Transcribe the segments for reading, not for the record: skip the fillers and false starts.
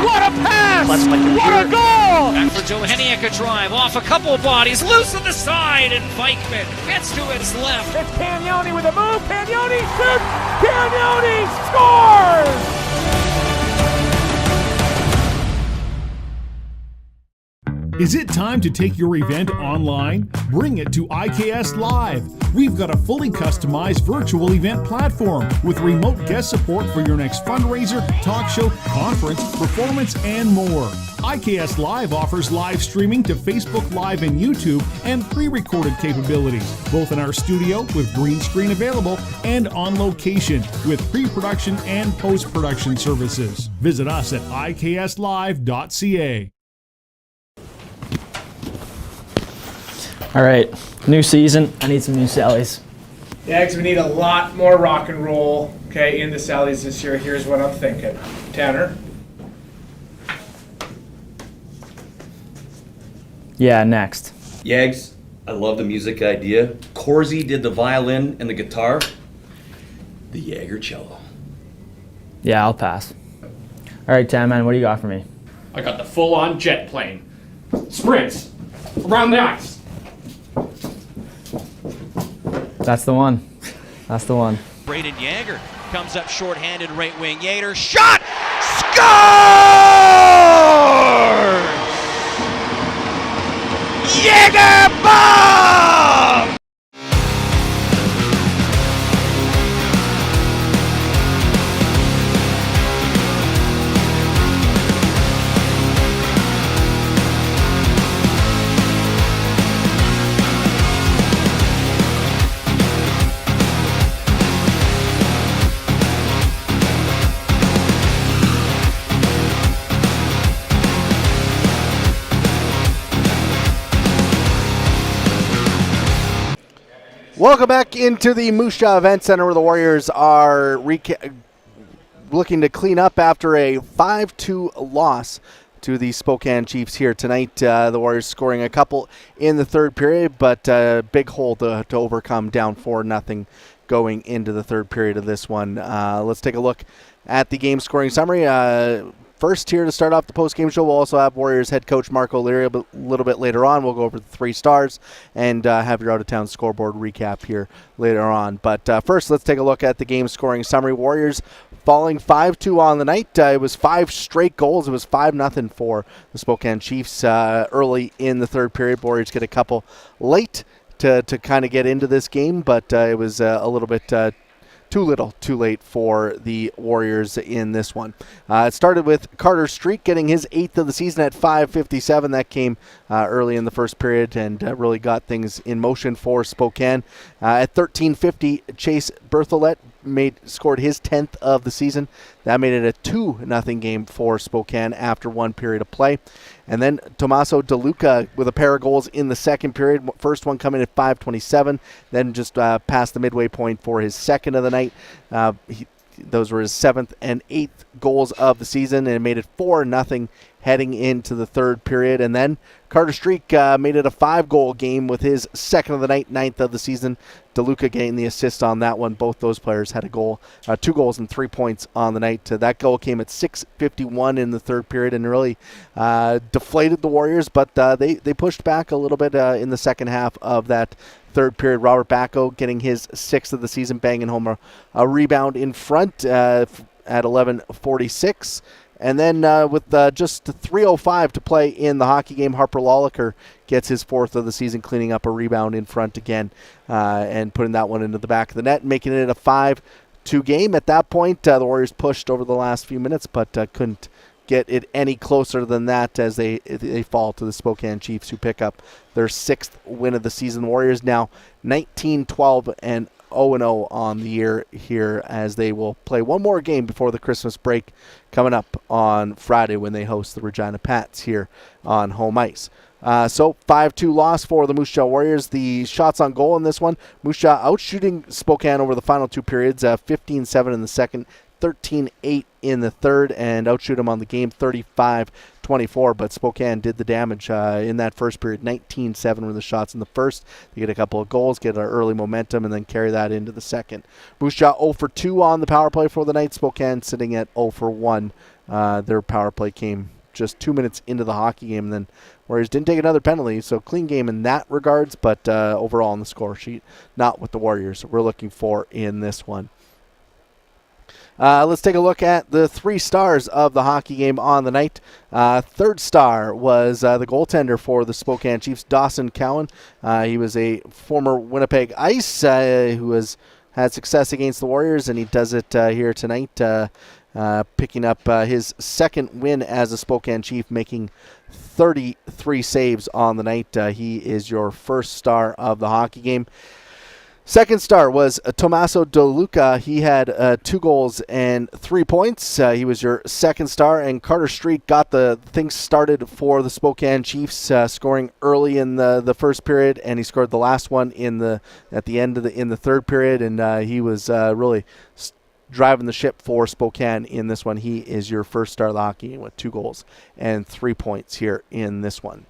What a pass! What a goal! Back for Joheniak, a drive off a couple of bodies, loose on the side, and Vikman gets to his left. It's Cagnoni with a move. Cagnoni shoots. Cagnoni scores! Is it time to take your event online? Bring it to IKS Live. We've got a fully customized virtual event platform with remote guest support for your next fundraiser, talk show, conference, performance, and more. IKS Live offers live streaming to Facebook Live and YouTube and pre-recorded capabilities, both in our studio with green screen available and on location with pre-production and post-production services. Visit us at ikslive.ca. All right, new season. I need some new Sallies. Yeah, because we need a lot more rock and roll, okay, in the Sallies this year. Here's what I'm thinking. Tanner? Yeah, next. Yags, I love the music idea. Corsi did the violin and the guitar. The Jaeger cello. Yeah, I'll pass. All right, Tan Man, what do you got for me? I got the full-on jet plane. Sprints around the ice. That's the one. That's the one. Braden Yager comes up short-handed right wing. Yater shot! Scores! Yager bomb! Welcome back into the Moose Jaw Event Center where the Warriors are looking to clean up after a 5-2 loss to the Spokane Chiefs here tonight. The Warriors scoring a couple in the third period, but big hole to overcome, down 4-0 going into the third period of this one. Let's take a look at the game scoring summary. First here to start off the post-game show, we'll also have Warriors head coach Marc O'Leary a little bit later on. We'll go over the 3 stars and have your out-of-town scoreboard recap here later on. But first, let's take a look at the game scoring summary. Warriors falling 5-2 on the night. It was 5 straight goals. It was 5-0 for the Spokane Chiefs early in the third period. Warriors get a couple late to kind of get into this game, but it was a little bit too little, too late for the Warriors in this one. It started with Carter Streak getting his 8th of the season at 5:57. That came early in the first period and really got things in motion for Spokane. At 13:50, Chase Berthollet scored his 10th of the season. That made it a 2-0 game for Spokane after one period of play. And then Tommaso DeLuca with a pair of goals in the second period. First one coming at 5:27, then just past the midway point for his second of the night. Those were his 7th and 8th goals of the season, and it made it 4-0 heading into the third period. And then Carter Streak made it a 5-goal game with his second of the night, 9th of the season. DeLuca getting the assist on that one. Both those players had a goal, 2 goals and 3 points on the night. That goal came at 6:51 in the third period and really deflated the Warriors, but they pushed back a little bit in the second half of that third period. Robert Bacco getting his 6th of the season, banging home a rebound in front at 11:46. And then with just 3:05 to play in the hockey game, Harper Lolliker gets his 4th of the season, cleaning up a rebound in front again and putting that one into the back of the net, making it a 5-2 game. At that point, the Warriors pushed over the last few minutes, but couldn't get it any closer than that as they fall to the Spokane Chiefs, who pick up their 6th win of the season. Warriors now 19-12 and 0-0 on the year here, as they will play one more game before the Christmas break coming up on Friday when they host the Regina Pats here on home ice. So 5-2 loss for the Moose Jaw Warriors. The shots on goal in this one, Moose Jaw outshooting Spokane over the final 2 periods, 15-7 in the second, 13-8 in the third and outshoot them on the game 35-24. But Spokane did the damage in that first period. 19-7 were the shots in the first. They get a couple of goals, get an early momentum, and then carry that into the second. Moose Jaw 0 for 2 on the power play for the night. Spokane sitting at 0 for 1. Their power play came just 2 minutes into the hockey game, and then Warriors didn't take another penalty, so clean game in that regards, but overall on the score sheet, not what the Warriors were looking for in this one. Let's take a look at the 3 stars of the hockey game on the night. Third star was the goaltender for the Spokane Chiefs, Dawson Cowan. He was a former Winnipeg Ice who has had success against the Warriors, and he does it here tonight, picking up his second win as a Spokane Chief, making 33 saves on the night. He is your first star of the hockey game. Second star was Tommaso De Luca. He had 2 goals and 3 points. He was your second star, and Carter Street got the things started for the Spokane Chiefs, scoring early in the first period, and he scored the last one at the end of the third period, and he was really driving the ship for Spokane in this one. He is your first star of the hockey game with 2 goals and 3 points here in this one.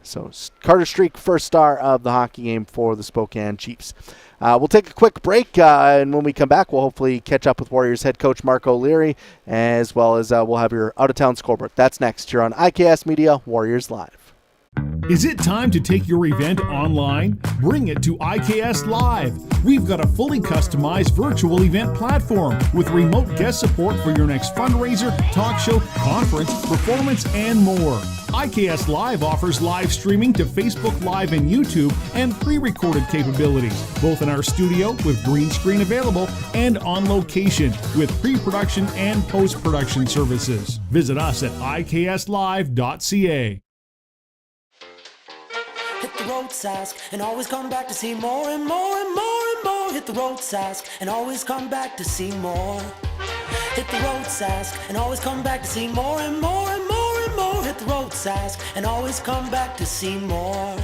So Carter Streak, first star of the hockey game for the Spokane Chiefs. We'll take a quick break, and when we come back, we'll hopefully catch up with Warriors head coach Marc O'Leary, as well as we'll have your out-of-town scoreboard. That's next here on IKS Media Warriors Live. Is it time to take your event online? Bring it to IKS Live. We've got a fully customized virtual event platform with remote guest support for your next fundraiser, talk show, conference, performance, and more. IKS Live offers live streaming to Facebook Live and YouTube and pre-recorded capabilities, both in our studio with green screen available and on location with pre-production and post-production services. Visit us at ikslive.ca. Hit the road, Sask, and always come back to see more and more and more and more. Hit the road, Sask, and always come back to see more. Hit the road, Sask, and always come back to see more and more and more and more. Hit the road, Sask, and always come back to see more.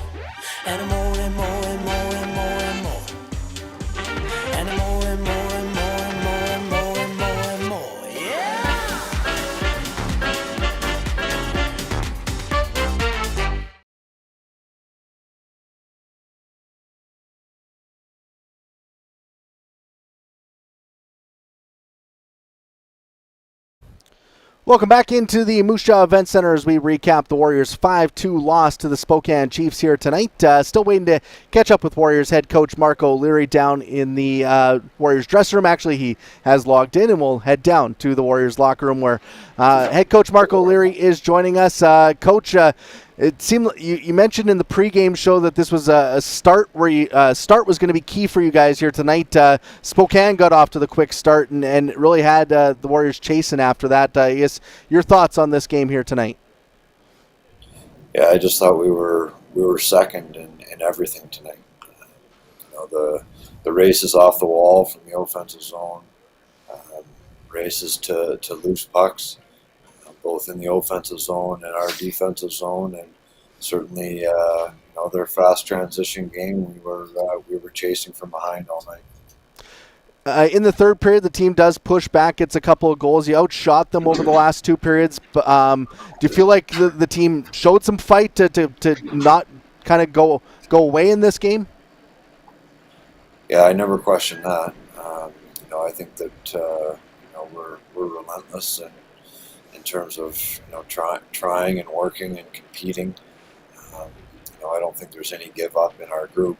And more and more and more and more and more. And more and more and more and more and more and more and more. Yeah! Welcome back into the Moose Jaw Event Center as we recap the Warriors' 5-2 loss to the Spokane Chiefs here tonight. Still waiting to catch up with Warriors head coach Marc O'Leary down in the Warriors dressing room. Actually, he has logged in, and we'll head down to the Warriors locker room where head coach Marc O'Leary is joining us. Coach, it seemed you mentioned in the pregame show that this was a start where start was going to be key for you guys here tonight. Spokane got off to the quick start and really had the Warriors chasing after that. I guess your thoughts on this game here tonight? Yeah, I just thought we were second in everything tonight. The races off the wall from the offensive zone, races to loose pucks, both in the offensive zone and our defensive zone, and certainly their fast transition game. We were chasing from behind all night. In the third period, the team does push back, gets a couple of goals. You outshot them over the last 2 periods. Do you feel like the team showed some fight to not kind of go away in this game? Yeah, I never questioned that. I think that we're relentless in terms of trying and working and competing. I don't think there's any give up in our group.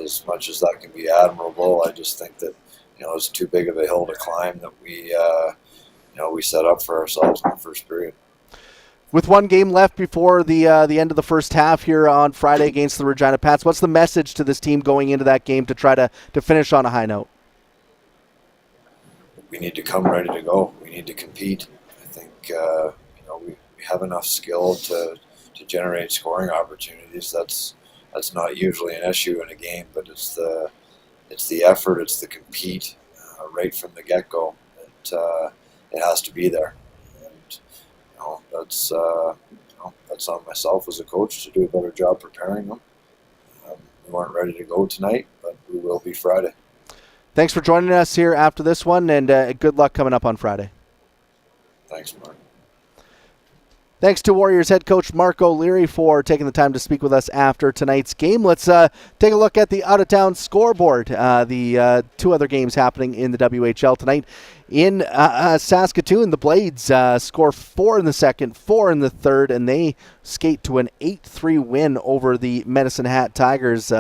As much as that can be admirable, I just think that it's too big of a hill to climb that we set up for ourselves in the first period. With 1 game left before the end of the first half here on Friday against the Regina Pats, what's the message to this team going into that game to try to finish on a high note? We need to come ready to go. We need to compete. I think we have enough skill to generate scoring opportunities. That's not usually an issue in a game, but it's the effort, it's the compete right from the get-go. It has to be there, and that's on myself as a coach to do a better job preparing them. We weren't ready to go tonight, but we will be Friday. Thanks for joining us here after this one, and good luck coming up on Friday. Thanks, Mark. Thanks to Warriors head coach Mark O'Leary for taking the time to speak with us after tonight's game. Let's take a look at the out-of-town scoreboard. The two other games happening in the WHL tonight. In Saskatoon, the Blades score 4 in the second, 4 in the third, and they skate to an 8-3 win over the Medicine Hat Tigers.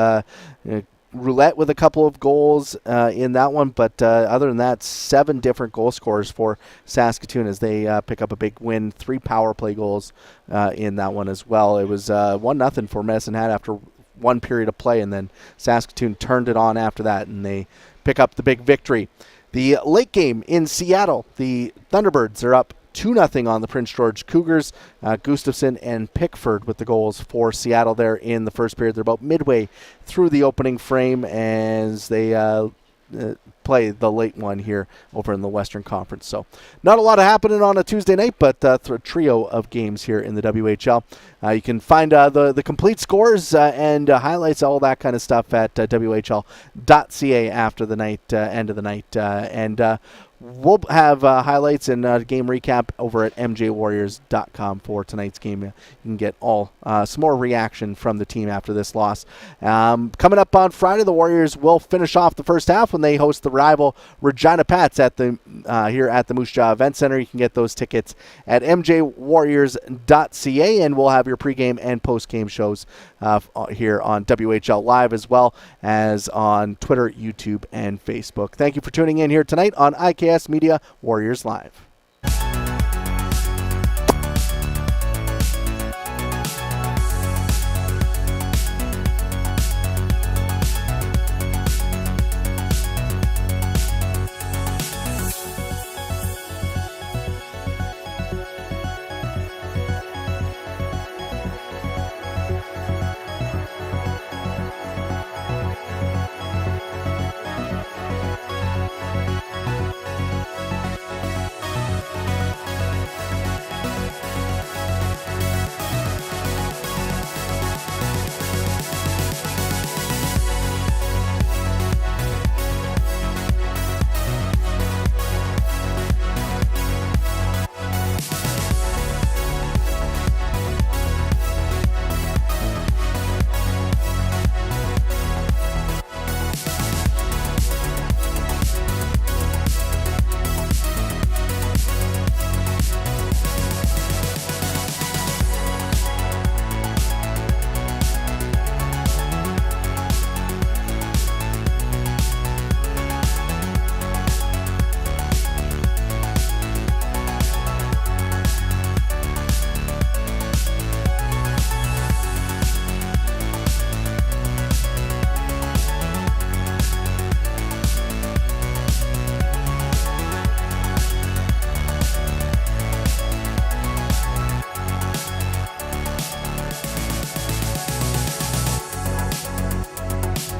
Roulette with a couple of goals in that one, but other than that, 7 different goal scorers for Saskatoon as they pick up a big win. 3 power play goals in that one as well. It was 1-0 for Medicine Hat after one period of play, and then Saskatoon turned it on after that, and they pick up the big victory. The late game in Seattle, the Thunderbirds are up 2-0 on the Prince George Cougars. Gustafson and Pickford with the goals for Seattle there in the first period. They're about midway through the opening frame as they play the late one here over in the Western Conference. So not a lot happening on a Tuesday night, but a trio of games here in the WHL. You can find the complete scores and highlights, all that kind of stuff at WHL.ca after the night, end of the night. And we'll have highlights and game recap over at mjwarriors.com for tonight's game. You can get all some more reaction from the team after this loss. Coming up on Friday, the Warriors will finish off the first half when they host the rival Regina Pats at the here at the Moose Jaw Event Center. You can get those tickets at mjwarriors.ca, and we'll have your pregame and postgame shows here on WHL Live as well as on Twitter, YouTube, and Facebook. Thank you for tuning in here tonight on IKS Media Warriors Live.